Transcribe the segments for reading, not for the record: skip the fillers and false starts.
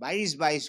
22-22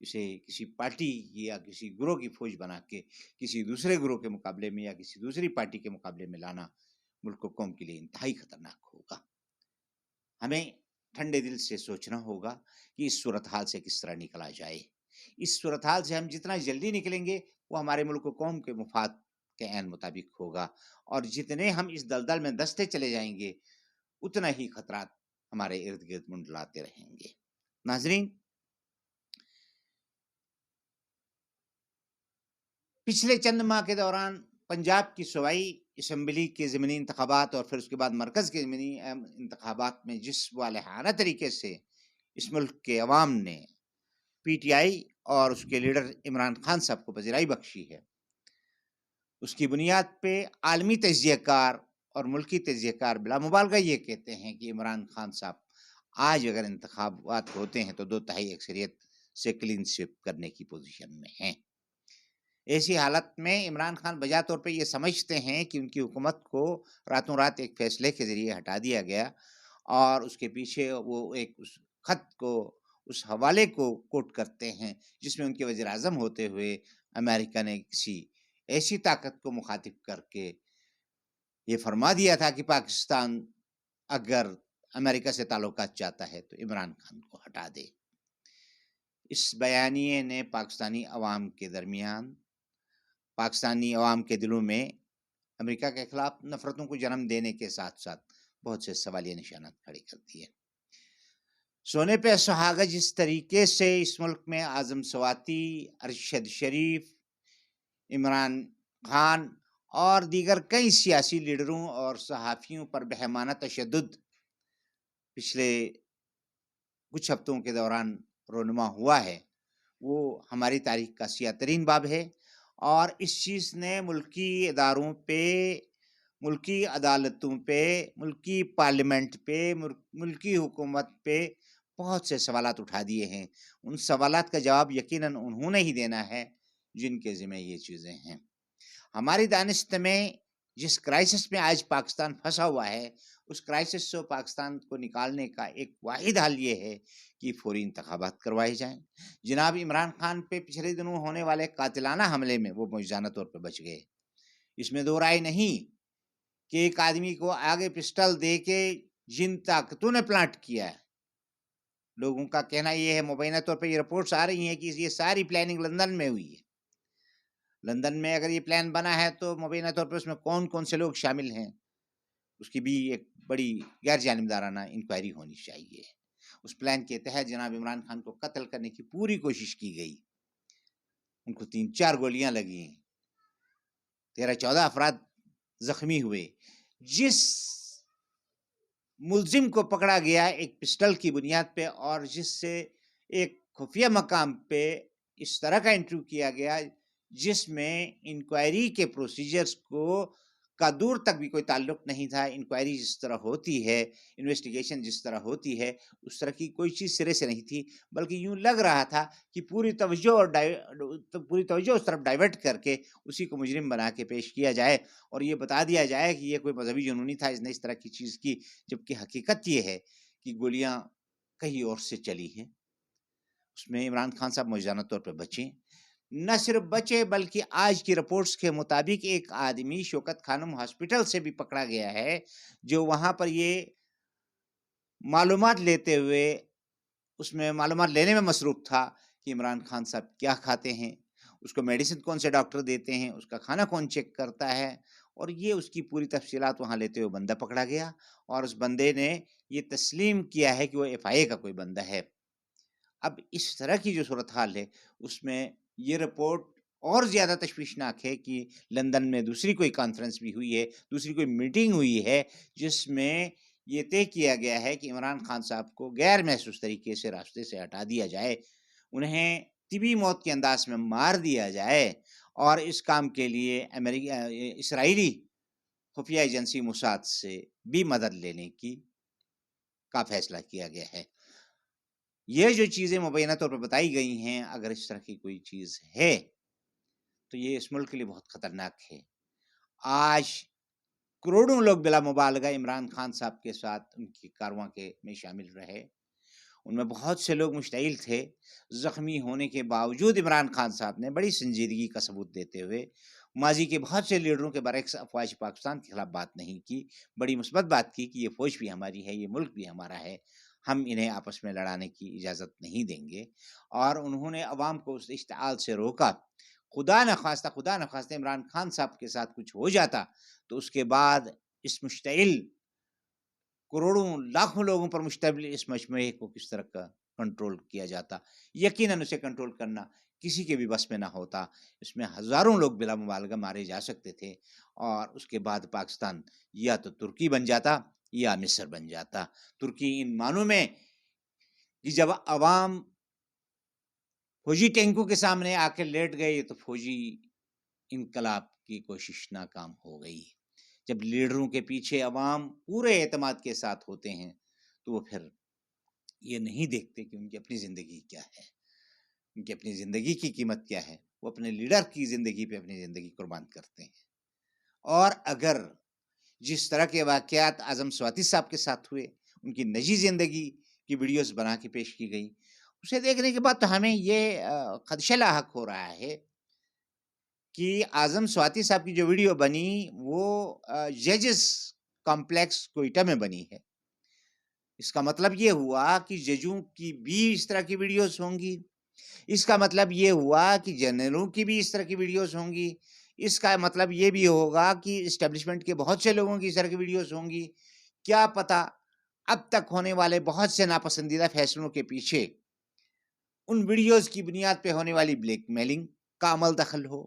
اسے کسی پارٹی یا کسی گروہ کی فوج بنا کے کسی دوسرے گروہ کے مقابلے میں یا کسی دوسری پارٹی کے مقابلے میں لانا ملک و قوم کے لیے انتہائی خطرناک ہوگا۔ ہمیں ٹھنڈے دل سے سوچنا ہوگا کہ اس صورتحال سے کس طرح نکلا جائے۔ اس صورتحال سے ہم جتنا جلدی نکلیں گے وہ ہمارے ملک و قوم کے مفاد کے عین مطابق ہوگا، اور جتنے ہم اس دلدل میں دستے چلے جائیں گے اتنا ہی خطرات ہمارے ارد گرد منڈلاتے رہیں گے۔ ناظرین، پچھلے چند ماہ کے دوران پنجاب کی صوبائی اسمبلی کے ضمنی انتخابات اور پھر اس کے بعد مرکز کے ضمنی انتخابات میں جس والہانہ طریقے سے اس ملک کے عوام نے پی ٹی آئی اور اس کے لیڈر عمران خان صاحب کو پذیرائی بخشی ہے، اس کی بنیاد پہ عالمی تجزیہ کار اور ملکی تجزیہ کار بلا مبالغہ یہ کہتے ہیں کہ عمران خان صاحب آج اگر انتخابات ہوتے ہیں تو 2/3 اکثریت سے کلین سویپ کرنے کی پوزیشن میں ہیں۔ ایسی حالت میں عمران خان بجا طور پہ یہ سمجھتے ہیں کہ ان کی حکومت کو راتوں رات ایک فیصلے کے ذریعے ہٹا دیا گیا، اور اس کے پیچھے وہ ایک اس خط کو، اس حوالے کو کوٹ کرتے ہیں جس میں ان کے وزیر اعظم ہوتے ہوئے امریکہ نے کسی ایسی طاقت کو مخاطب کر کے یہ فرما دیا تھا کہ پاکستان اگر امریکہ سے تعلقات چاہتا ہے تو عمران خان کو ہٹا دے۔ اس بیانیے نے پاکستانی عوام کے درمیان، پاکستانی عوام کے دلوں میں امریکہ کے خلاف نفرتوں کو جنم دینے کے ساتھ ساتھ بہت سے سوالیہ نشانات کھڑے کر دیے۔ سونے پہ سہاگا جس طریقے سے اس ملک میں اعظم سواتی، ارشد شریف، عمران خان اور دیگر کئی سیاسی لیڈروں اور صحافیوں پر بہیمانہ تشدد پچھلے کچھ ہفتوں کے دوران رونما ہوا ہے، وہ ہماری تاریخ کا سیاہ ترین باب ہے، اور اس چیز نے ملکی اداروں پہ، ملکی عدالتوں پہ، ملکی پارلیمنٹ پہ، ملکی حکومت پہ بہت سے سوالات اٹھا دیے ہیں۔ ان سوالات کا جواب یقیناً انہوں نے ہی دینا ہے جن کے ذمہ یہ چیزیں ہیں۔ ہماری دانست میں جس کرائسس میں آج پاکستان پھنسا ہوا ہے، اس کرائسس سے پاکستان کو نکالنے کا ایک واحد حل یہ ہے کہ فوری انتخابات کروائے جائیں۔ جناب عمران خان پہ پچھلے دنوں ہونے والے قاتلانہ حملے میں وہ معجزانہ طور پہ بچ گئے، اس میں دو رائے نہیں کہ ایک آدمی کو آگے پسٹل دے کے جن طاقتوں نے پلانٹ کیا ہے، لوگوں کا کہنا یہ ہے، مبینہ طور پہ یہ رپورٹس آ رہی ہیں کہ یہ ساری پلاننگ لندن میں ہوئی ہے۔ لندن میں اگر یہ پلان بنا ہے تو مبینہ طور پر اس میں کون کون سے لوگ شامل ہیں اس کی بھی ایک بڑی غیر جانبدارانہ انکوائری ہونی چاہیے۔ اس پلان کے تحت جناب عمران خان کو قتل کرنے کی پوری کوشش کی گئی، ان کو 3-4 گولیاں لگیں، 13-14 افراد زخمی ہوئے۔ جس ملزم کو پکڑا گیا ایک پسٹل کی بنیاد پہ اور جس سے ایک خفیہ مقام پہ اس طرح کا انٹرویو کیا گیا جس میں انکوائری کے پروسیجرز کا دور تک بھی کوئی تعلق نہیں تھا، انکوائری جس طرح ہوتی ہے، انویسٹیگیشن جس طرح ہوتی ہے اس طرح کی کوئی چیز سرے سے نہیں تھی، بلکہ یوں لگ رہا تھا کہ پوری توجہ اس طرف ڈائیورٹ کر کے اسی کو مجرم بنا کے پیش کیا جائے اور یہ بتا دیا جائے کہ یہ کوئی مذہبی جنونی تھا، اس نے اس طرح کی چیز کی، جبکہ حقیقت یہ ہے کہ گولیاں کہیں اور سے چلی ہیں۔ اس میں عمران خان صاحب معجزانہ طور پہ بچے، نہ صرف بچے بلکہ آج کی رپورٹس کے مطابق ایک آدمی شوکت خانم ہاسپٹل سے بھی پکڑا گیا ہے جو وہاں پر یہ معلومات لیتے ہوئے، اس میں معلومات لینے میں مصروف تھا کہ عمران خان صاحب کیا کھاتے ہیں، اس کو میڈیسن کون سے ڈاکٹر دیتے ہیں، اس کا کھانا کون چیک کرتا ہے، اور یہ اس کی پوری تفصیلات وہاں لیتے ہوئے بندہ پکڑا گیا اور اس بندے نے یہ تسلیم کیا ہے کہ وہ ایف آئی اے کا کوئی بندہ ہے۔ اب اس طرح کی جو صورتحال ہے اس میں یہ رپورٹ اور زیادہ تشویشناک ہے کہ لندن میں دوسری کوئی کانفرنس بھی ہوئی ہے، دوسری کوئی میٹنگ ہوئی ہے جس میں یہ طے کیا گیا ہے کہ عمران خان صاحب کو غیر محسوس طریقے سے راستے سے ہٹا دیا جائے، انہیں طبی موت کے انداز میں مار دیا جائے، اور اس کام کے لیے اسرائیلی خفیہ ایجنسی موساد سے بھی مدد لینے کا فیصلہ کیا گیا ہے۔ یہ جو چیزیں مبینہ طور پر بتائی گئی ہیں، اگر اس طرح کی کوئی چیز ہے تو یہ اس ملک کے لیے بہت خطرناک ہے۔ آج کروڑوں لوگ بلا مبالغہ عمران خان صاحب کے ساتھ ان کی کارروائی میں شامل رہے، ان میں بہت سے لوگ مشتعل تھے. زخمی ہونے کے باوجود عمران خان صاحب نے بڑی سنجیدگی کا ثبوت دیتے ہوئے ماضی کے بہت سے لیڈروں کے برعکس افواج پاکستان کے خلاف بات نہیں کی، بڑی مثبت بات کی کہ یہ فوج بھی ہماری ہے، یہ ملک بھی ہمارا ہے، ہم انہیں آپس میں لڑانے کی اجازت نہیں دیں گے. اور انہوں نے عوام کو اس اشتعال سے روکا. خدا نخواستہ عمران خان صاحب کے ساتھ کچھ ہو جاتا تو اس کے بعد اس مشتعل کروڑوں لاکھوں لوگوں پر مشتمل اس مجموعے کو کس طرح کا کنٹرول کیا جاتا. یقیناً اسے کنٹرول کرنا کسی کے بھی بس میں نہ ہوتا. اس میں ہزاروں لوگ بلا مبالغہ مارے جا سکتے تھے اور اس کے بعد پاکستان یا تو ترکی بن جاتا یا مصر بن جاتا. ترکی ان معنوں میں کہ جب عوام فوجی ٹینکوں کے سامنے آ کے لیٹ گئے تو فوجی انقلاب کی کوشش ناکام ہو گئی. جب لیڈروں کے پیچھے عوام پورے اعتماد کے ساتھ ہوتے ہیں تو وہ پھر یہ نہیں دیکھتے کہ ان کی اپنی زندگی کیا ہے، ان کی اپنی زندگی کی قیمت کیا ہے. وہ اپنے لیڈر کی زندگی پہ اپنی زندگی قربان کرتے ہیں. اور اگر جس طرح کے واقعات اعظم سواتی صاحب کے ساتھ ہوئے، ان کی نجی زندگی کی ویڈیوز بنا کے پیش کی گئی، اسے دیکھنے کے بعد تو ہمیں یہ خدشہ لاحق ہو رہا ہے کہ اعظم سواتی صاحب کی جو ویڈیو بنی وہ ججز کمپلیکس کوئٹہ میں بنی ہے. اس کا مطلب یہ ہوا کہ ججوں کی بھی اس طرح کی ویڈیوز ہوں گی. اس کا مطلب یہ ہوا کہ جنرلوں کی بھی اس طرح کی ویڈیوز ہوں گی. اس کا مطلب یہ بھی ہوگا کہ اسٹیبلشمنٹ کے بہت سے لوگوں کی اس طرح کی ویڈیوز ہوں گی. کیا پتہ اب تک ہونے والے بہت سے ناپسندیدہ فیصلوں کے پیچھے ان ویڈیوز کی بنیاد پہ ہونے والی بلیک میلنگ کا عمل دخل ہو.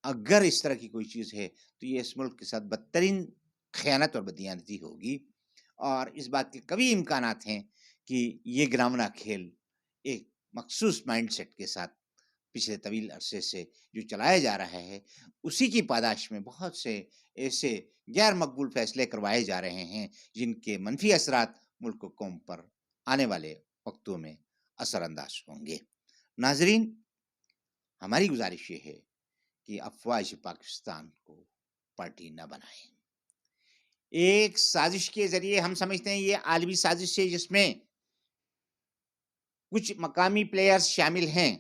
اگر اس طرح کی کوئی چیز ہے تو یہ اس ملک کے ساتھ بدترین خیانت اور بددیانتی ہوگی. اور اس بات کے کبھی امکانات ہیں کہ یہ گراونا کھیل ایک مخصوص مائنڈ سیٹ کے ساتھ پچھلے طویل عرصے سے جو چلایا جا رہا ہے اسی کی پاداش میں بہت سے ایسے غیر مقبول فیصلے کروائے جا رہے ہیں جن کے منفی اثرات ملک و قوم پر آنے والے وقتوں میں اثر انداز ہوں گے. ناظرین، ہماری گزارش یہ ہے کہ افواج پاکستان کو پارٹی نہ بنائیں. ایک سازش کے ذریعے ہم سمجھتے ہیں یہ عالمی سازش ہے جس میں کچھ مقامی پلیئرز شامل ہیں.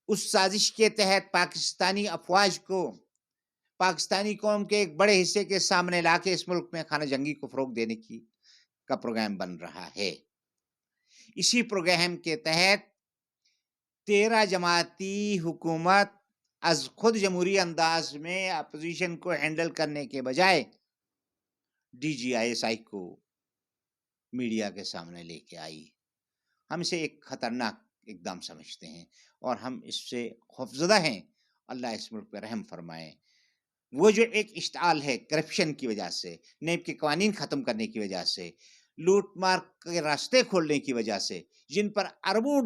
اس سازش کے تحت پاکستانی افواج کو پاکستانی قوم کے ایک بڑے حصے کے سامنے لا کے اس ملک میں خانہ جنگی کو فروغ دینے کا پروگرام بن رہا ہے. اسی پروگرام کے تحت 13 جماعتی حکومت از خود جمہوری انداز میں اپوزیشن کو ہینڈل کرنے کے بجائے DGISI کو میڈیا کے سامنے لے کے آئی. ہم اسے ایک خطرناک اقدام سمجھتے ہیں اور ہم اس سے خوفزدہ ہیں. اللہ اس ملک پہ رحم فرمائے. وہ جو ایک اشتعال ہے کرپشن کی وجہ سے، نیب کے قوانین ختم کرنے کی وجہ سے، لوٹ مار کے راستے کھولنے کی وجہ سے، جن پر اربوں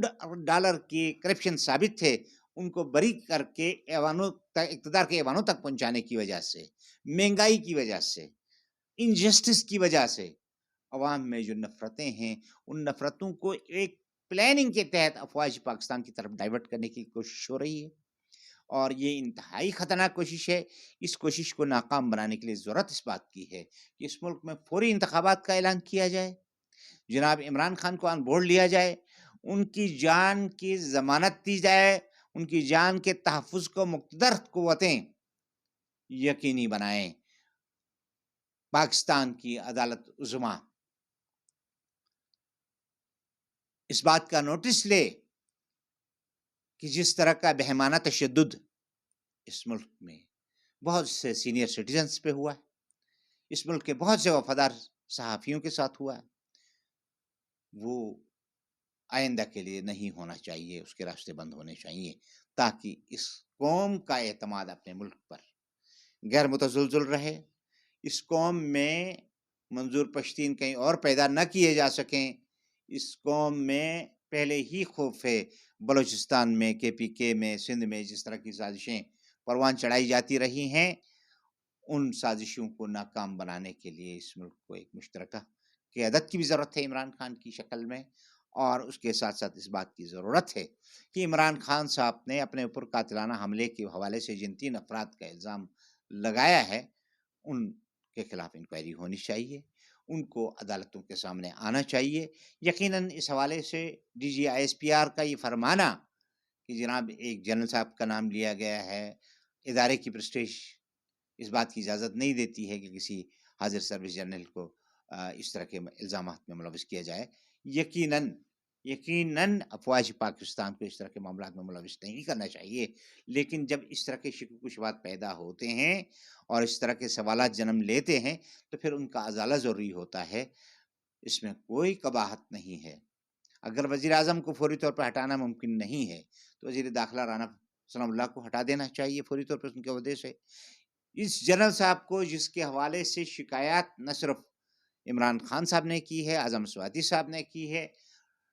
ڈالر کی کرپشن ثابت تھے ان کو بری کر کے اقتدار کے ایوانوں تک پہنچانے کی وجہ سے، مہنگائی کی وجہ سے، انجسٹس کی وجہ سے عوام میں جو نفرتیں ہیں ان نفرتوں کو ایک پلاننگ کے تحت افواج پاکستان کی طرف ڈائیورٹ کرنے کی کوشش ہو رہی ہے. اور یہ انتہائی خطرناک کوشش ہے. اس کوشش کو ناکام بنانے کے لیے ضرورت اس بات کی ہے کہ اس ملک میں فوری انتخابات کا اعلان کیا جائے، جناب عمران خان کو آن بورڈ لیا جائے، ان کی جان کی ضمانت دی جائے، ان کی جان کے تحفظ کو مقتدر قوتیں یقینی بنائیں. پاکستان کی عدالت عظمیٰ اس بات کا نوٹس لے کہ جس طرح کا بہیمانہ تشدد اس ملک میں بہت سے سینئر سٹیزنز پہ ہوا ہے، اس ملک کے بہت سے وفادار صحافیوں کے ساتھ ہوا ہے، وہ آئندہ کے لیے نہیں ہونا چاہیے. اس کے راستے بند ہونے چاہیے تاکہ اس قوم کا اعتماد اپنے ملک پر غیر متزلزل رہے. اس قوم میں منظور پشتین کہیں اور پیدا نہ کیے جا سکیں. اس قوم میں پہلے ہی خوف ہے. بلوچستان میں، KPK میں، سندھ میں جس طرح کی سازشیں پروان چڑھائی جاتی رہی ہیں، ان سازشوں کو ناکام بنانے کے لیے اس ملک کو ایک مشترکہ قیادت کی بھی ضرورت ہے عمران خان کی شکل میں. اور اس کے ساتھ ساتھ اس بات کی ضرورت ہے کہ عمران خان صاحب نے اپنے اوپر قاتلانہ حملے کے حوالے سے جن 3 افراد کا الزام لگایا ہے ان کے خلاف انکوائری ہونی چاہیے. ان کو عدالتوں کے سامنے آنا چاہیے۔ یقیناً اس حوالے سے DGISPR کا یہ فرمانا کہ جناب ایک جنرل صاحب کا نام لیا گیا ہے، ادارے کی پرسٹیج اس بات کی اجازت نہیں دیتی ہے کہ کسی حاضر سروس جرنل کو اس طرح کے الزامات میں ملوث کیا جائے۔ یقیناً یقیناً افواج پاکستان کو اس طرح کے معاملات میں ملوث نہیں کرنا چاہیے، لیکن جب اس طرح کے شکوک و شبہات پیدا ہوتے ہیں اور اس طرح کے سوالات جنم لیتے ہیں تو پھر ان کا ازالہ ضروری ہوتا ہے۔ اس میں کوئی قباحت نہیں ہے۔ اگر وزیر اعظم کو فوری طور پر ہٹانا ممکن نہیں ہے تو وزیر داخلہ رانا سلام اللہ کو ہٹا دینا چاہیے فوری طور پر ان کے عہدے سے۔ اس جنرل صاحب کو جس کے حوالے سے شکایات نہ صرف عمران خان صاحب نے کی ہے، اعظم سوادی صاحب نے کی ہے،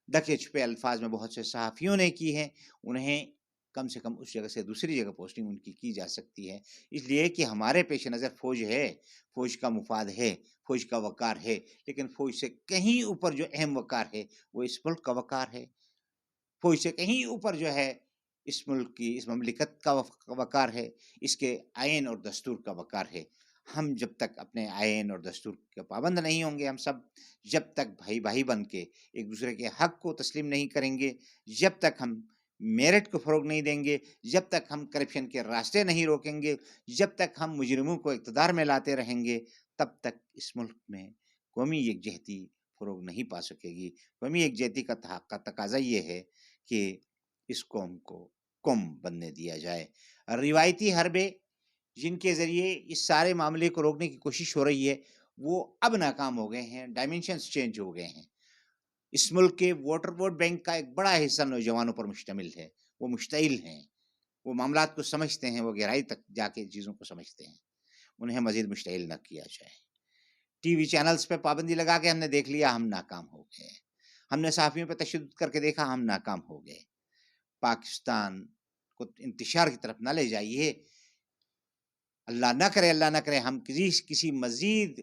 ڈھکے چھپے الفاظ میں بہت سے صحافیوں نے کی ہے، انہیں کم سے کم اس جگہ سے دوسری جگہ پوسٹنگ ان کی جا سکتی ہے، اس لیے کہ ہمارے پیش نظر فوج ہے، فوج کا مفاد ہے، فوج کا وقار ہے، لیکن فوج سے کہیں اوپر جو اہم وقار ہے وہ اس ملک کا وقار ہے۔ فوج سے کہیں اوپر جو ہے اس ملک کی، اس مملکت کا وقار ہے، اس کے آئین اور دستور کا وقار ہے۔ ہم جب تک اپنے آئین اور دستور کے پابند نہیں ہوں گے، ہم سب جب تک بھائی بھائی بن کے ایک دوسرے کے حق کو تسلیم نہیں کریں گے، جب تک ہم میرٹ کو فروغ نہیں دیں گے، جب تک ہم کرپشن کے راستے نہیں روکیں گے، جب تک ہم مجرموں کو اقتدار میں لاتے رہیں گے، تب تک اس ملک میں قومی یکجہتی فروغ نہیں پا سکے گی۔ قومی یکجہتی کا تقاضا یہ ہے کہ اس قوم کو قوم بننے دیا جائے۔ روایتی حربے جن کے ذریعے اس سارے معاملے کو روکنے کی کوشش ہو رہی ہے وہ اب ناکام ہو گئے ہیں، ڈائمینشنز چینج ہو گئے ہیں۔ اس ملک کے ووٹ بینک کا ایک بڑا حصہ نوجوانوں پر مشتمل ہے، وہ مشتعل ہیں، وہ معاملات کو سمجھتے ہیں، وہ گہرائی تک جا کے چیزوں کو سمجھتے ہیں، انہیں مزید مشتعل نہ کیا جائے۔ ٹی وی چینلز پہ پابندی لگا کے ہم نے دیکھ لیا، ہم ناکام ہو گئے۔ ہم نے صحافیوں پہ تشدد کر کے دیکھا، ہم ناکام ہو گئے۔ پاکستان کو انتشار کی طرف نہ لے جائیے۔ اللہ نہ کرے ہم کسی مزید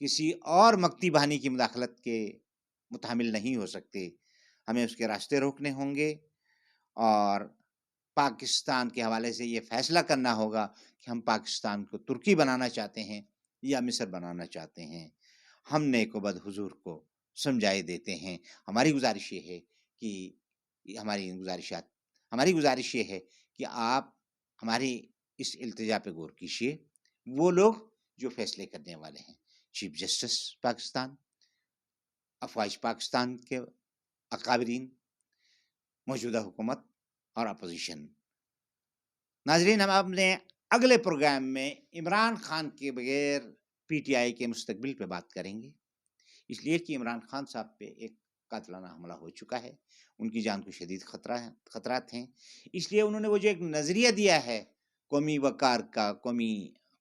کسی اور مکتی بہانی کی مداخلت کے متحمل نہیں ہو سکتے۔ ہمیں اس کے راستے روکنے ہوں گے اور پاکستان کے حوالے سے یہ فیصلہ کرنا ہوگا کہ ہم پاکستان کو ترکی بنانا چاہتے ہیں یا مصر بنانا چاہتے ہیں۔ ہم نیک و بد حضور کو سمجھائے دیتے ہیں۔ ہماری گزارش یہ ہے کہ ہماری گزارش یہ ہے کہ آپ ہماری اس التجا پہ غور کیجیے۔ وہ لوگ جو فیصلے کرنے والے ہیں، چیف جسٹس پاکستان، افواج پاکستان کے اکابرین، موجودہ حکومت اور اپوزیشن۔ ناظرین، ہم اپنے اگلے پروگرام میں عمران خان کے بغیر PTI کے مستقبل پہ بات کریں گے، اس لیے کہ عمران خان صاحب پہ ایک قاتلانہ حملہ ہو چکا ہے، ان کی جان کو شدید خطرات ہیں۔ اس لیے انہوں نے وہ جو ایک نظریہ دیا ہے قومی وقار کا، قومی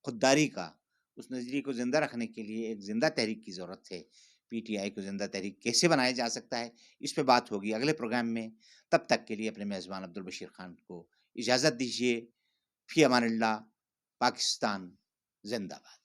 خودداری کا، اس نظریے کو زندہ رکھنے کے لیے ایک زندہ تحریک کی ضرورت ہے۔ PTI کو زندہ تحریک کیسے بنایا جا سکتا ہے، اس پہ بات ہوگی اگلے پروگرام میں۔ تب تک کے لیے اپنے میزبان عبدالبشیر خان کو اجازت دیجیے۔ فی امان اللہ۔ پاکستان زندہ باد۔